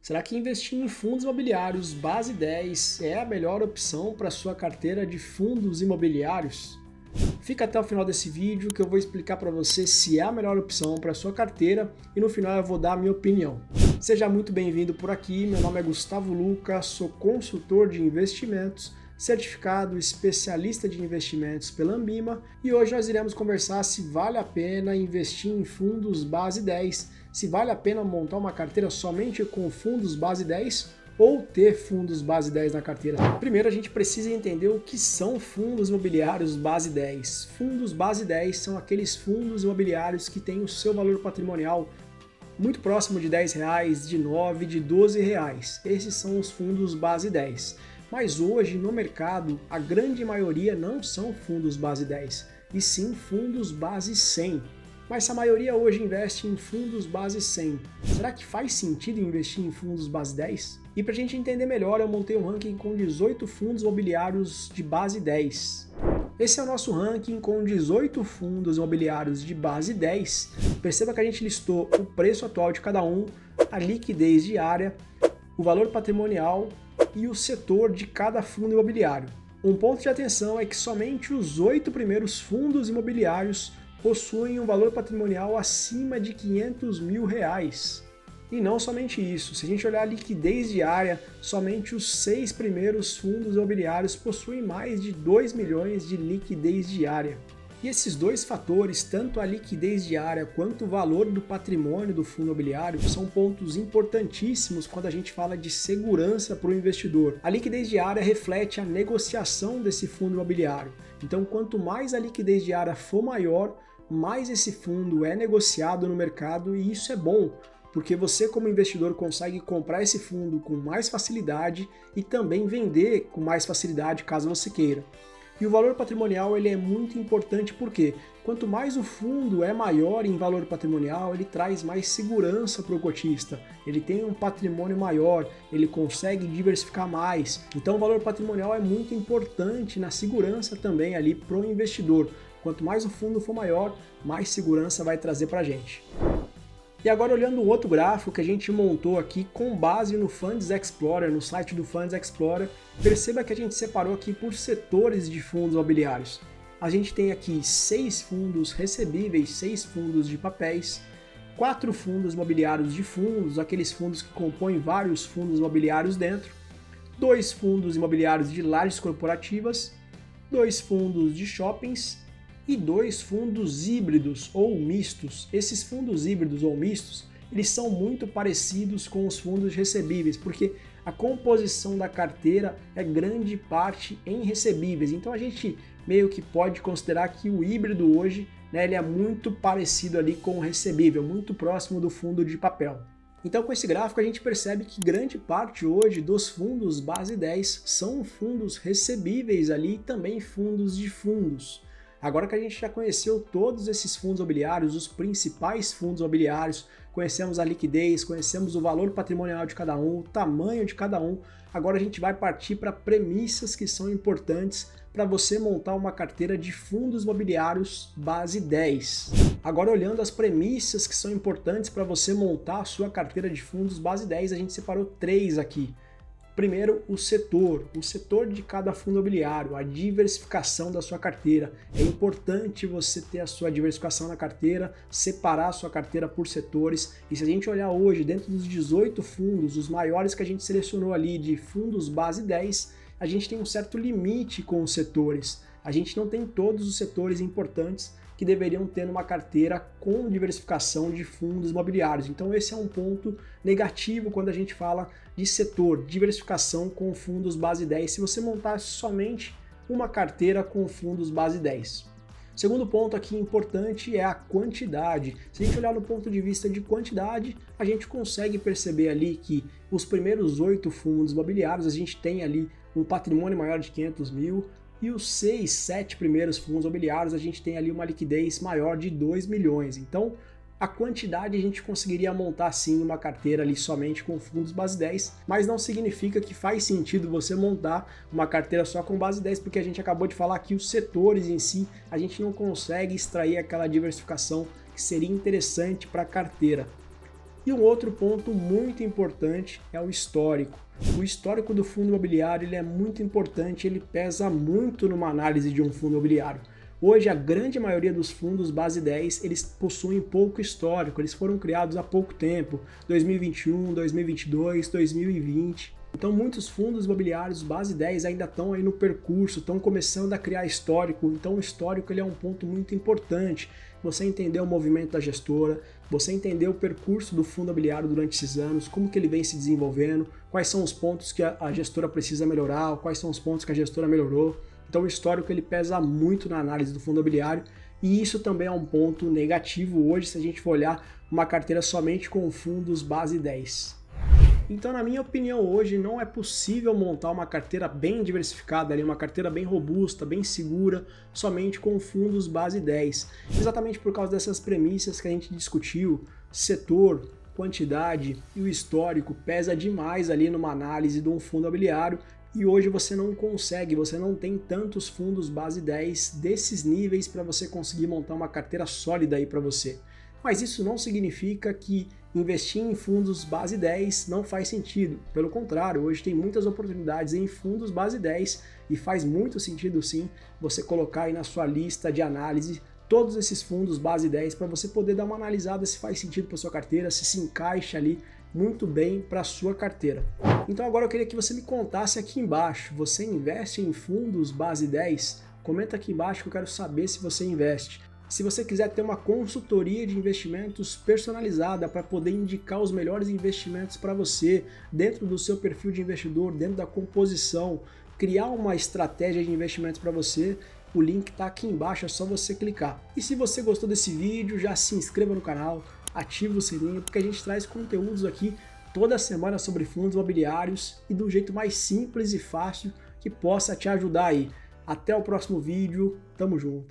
Será que investir em fundos imobiliários base 10 é a melhor opção para sua carteira de fundos imobiliários? Fica até o final desse vídeo que eu vou explicar para você se é a melhor opção para sua carteira e no final eu vou dar a minha opinião. Seja muito bem-vindo por aqui, meu nome é Gustavo Luca, sou consultor de investimentos, certificado especialista de investimentos pela Ambima e hoje nós iremos conversar se vale a pena investir em fundos base 10, se vale a pena montar uma carteira somente com fundos base 10 ou ter fundos base 10 na carteira. Primeiro a gente precisa entender o que são fundos imobiliários base 10. Fundos base 10 são aqueles fundos imobiliários que têm o seu valor patrimonial muito próximo de R$10, de R$9, de R$12. Esses são os fundos base 10. Mas hoje no mercado a grande maioria não são fundos base 10, e sim fundos base 100. Mas se a maioria hoje investe em fundos base 100, será que faz sentido investir em fundos base 10? E para a gente entender melhor, eu montei um ranking com 18 fundos imobiliários de base 10. Esse é o nosso ranking com 18 fundos imobiliários de base 10. Perceba que a gente listou o preço atual de cada um, a liquidez diária, o valor patrimonial e o setor de cada fundo imobiliário. Um ponto de atenção é que somente os 8 primeiros fundos imobiliários possuem um valor patrimonial acima de R$500 mil. E não somente isso, se a gente olhar a liquidez diária, somente os 6 primeiros fundos imobiliários possuem mais de 2 milhões de liquidez diária. E esses dois fatores, tanto a liquidez diária quanto o valor do patrimônio do fundo imobiliário, são pontos importantíssimos quando a gente fala de segurança para o investidor. A liquidez diária reflete a negociação desse fundo imobiliário. Então, quanto mais a liquidez diária for maior, mais esse fundo é negociado no mercado e isso é bom, porque você como investidor consegue comprar esse fundo com mais facilidade e também vender com mais facilidade caso você queira. E o valor patrimonial ele é muito importante porque quanto mais o fundo é maior em valor patrimonial, ele traz mais segurança para o cotista. Ele tem um patrimônio maior, ele consegue diversificar mais. Então o valor patrimonial é muito importante na segurança também ali para o investidor. Quanto mais o fundo for maior, mais segurança vai trazer para a gente. E agora olhando um outro gráfico que a gente montou aqui com base no Funds Explorer, no site do Funds Explorer, perceba que a gente separou aqui por setores de fundos imobiliários. A gente tem aqui 6 fundos recebíveis, 6 fundos de papéis, 4 fundos imobiliários de fundos, aqueles fundos que compõem vários fundos imobiliários dentro, 2 fundos imobiliários de lajes corporativas, 2 fundos de shoppings, e 2 fundos híbridos ou mistos. Esses fundos híbridos ou mistos, eles são muito parecidos com os fundos recebíveis, porque a composição da carteira é grande parte em recebíveis. Então a gente meio que pode considerar que o híbrido hoje, ele é muito parecido ali com o recebível, muito próximo do fundo de papel. Então com esse gráfico a gente percebe que grande parte hoje dos fundos base 10 são fundos recebíveis ali e também fundos de fundos. Agora que a gente já conheceu todos esses fundos imobiliários, os principais fundos imobiliários, conhecemos a liquidez, conhecemos o valor patrimonial de cada um, o tamanho de cada um, agora a gente vai partir para premissas que são importantes para você montar uma carteira de fundos imobiliários base 10. Agora olhando as premissas que são importantes para você montar a sua carteira de fundos base 10, a gente separou 3 aqui. Primeiro, o setor de cada fundo imobiliário, a diversificação da sua carteira. É importante você ter a sua diversificação na carteira, separar a sua carteira por setores. E se a gente olhar hoje, dentro dos 18 fundos, os maiores que a gente selecionou ali de fundos base 10, a gente tem um certo limite com os setores. A gente não tem todos os setores importantes que deveriam ter numa carteira com diversificação de fundos imobiliários. Então esse é um ponto negativo quando a gente fala de setor, diversificação com fundos base 10, se você montar somente uma carteira com fundos base 10. Segundo ponto aqui importante é a quantidade. Se a gente olhar no ponto de vista de quantidade, a gente consegue perceber ali que os primeiros 8 fundos imobiliários, a gente tem ali um patrimônio maior de 500 mil, e os 6, 7 primeiros fundos imobiliários a gente tem ali uma liquidez maior de 2 milhões. Então a quantidade a gente conseguiria montar sim uma carteira ali somente com fundos base 10, mas não significa que faz sentido você montar uma carteira só com base 10, porque a gente acabou de falar que os setores em si a gente não consegue extrair aquela diversificação que seria interessante para a carteira. E um outro ponto muito importante é o histórico. O histórico do fundo imobiliário ele é muito importante, ele pesa muito numa análise de um fundo imobiliário. Hoje, a grande maioria dos fundos base 10, eles possuem pouco histórico, eles foram criados há pouco tempo, 2021, 2022, 2020. Então, muitos fundos imobiliários base 10 ainda estão aí no percurso, estão começando a criar histórico. Então, o histórico ele é um ponto muito importante. Você entender o movimento da gestora, você entender o percurso do fundo imobiliário durante esses anos, como que ele vem se desenvolvendo, quais são os pontos que a gestora precisa melhorar, quais são os pontos que a gestora melhorou. Então o histórico ele pesa muito na análise do fundo imobiliário e isso também é um ponto negativo hoje se a gente for olhar uma carteira somente com fundos base 10. Então, na minha opinião, hoje não é possível montar uma carteira bem diversificada, uma carteira bem robusta, bem segura, somente com fundos base 10. Exatamente por causa dessas premissas que a gente discutiu, setor, quantidade e o histórico pesa demais ali numa análise de um fundo imobiliário. E hoje você não tem tantos fundos base 10 desses níveis para você conseguir montar uma carteira sólida aí para você. Mas isso não significa que investir em fundos base 10 não faz sentido. Pelo contrário, hoje tem muitas oportunidades em fundos base 10 e faz muito sentido sim você colocar aí na sua lista de análise todos esses fundos base 10 para você poder dar uma analisada se faz sentido para sua carteira, se encaixa ali muito bem para a sua carteira. Então agora eu queria que você me contasse aqui embaixo, você investe em fundos base 10? Comenta aqui embaixo que eu quero saber se você investe. Se você quiser ter uma consultoria de investimentos personalizada para poder indicar os melhores investimentos para você, dentro do seu perfil de investidor, dentro da composição, criar uma estratégia de investimentos para você, o link está aqui embaixo, é só você clicar. E se você gostou desse vídeo, já se inscreva no canal, ativa o sininho, porque a gente traz conteúdos aqui toda semana sobre fundos imobiliários e do jeito mais simples e fácil que possa te ajudar aí. Até o próximo vídeo, tamo junto!